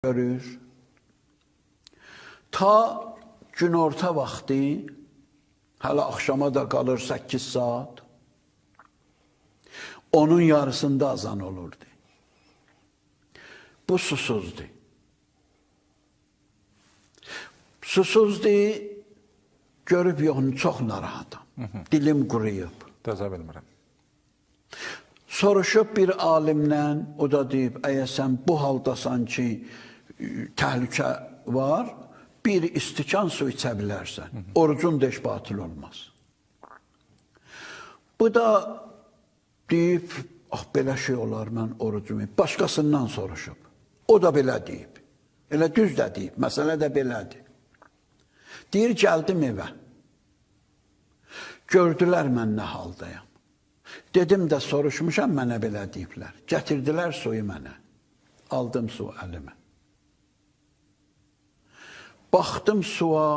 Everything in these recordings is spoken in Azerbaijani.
görür. Ta günorta vaxtı, hələ axşama da qalır 8 saat, onun yarısında azan olurdu. Bu susuzdu. Susuzdu, görüb yoxunu çox narahatam. Dilim quruyub. Dözə bilmirəm. Soruşub bir alimdən, o da deyib, əgər sən bu haldasan ki, təhlükə var, bir istikan su içə bilərsən. Orucun da heç batıl olmaz. Bu da deyib, belə şey olar, mən orucumu. Başqasından soruşub. O da belə deyib. Elə düz də deyib, məsələ də belədir. Deyir, gəldim evə. Gördülər mən nə haldayam. Dedim də soruşmuşam, mənə belə deyiblər. Gətirdilər suyu mənə. Aldım su əlimə. Baxdım suya,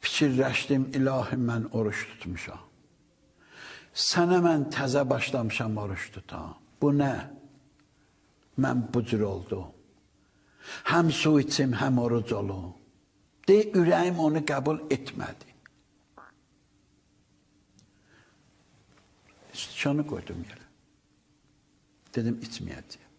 fikirləşdim, ilahi mən oruç tutmuşam. Sənə mən təzə başlamışam oruç tutam. Bu nə? Mən bu cür oldum. Həm su içim, həm oruc olum. Ürəyim onu qəbul etmədi. İstikanı qoydum yerə. Dedim, içməyəcəyim.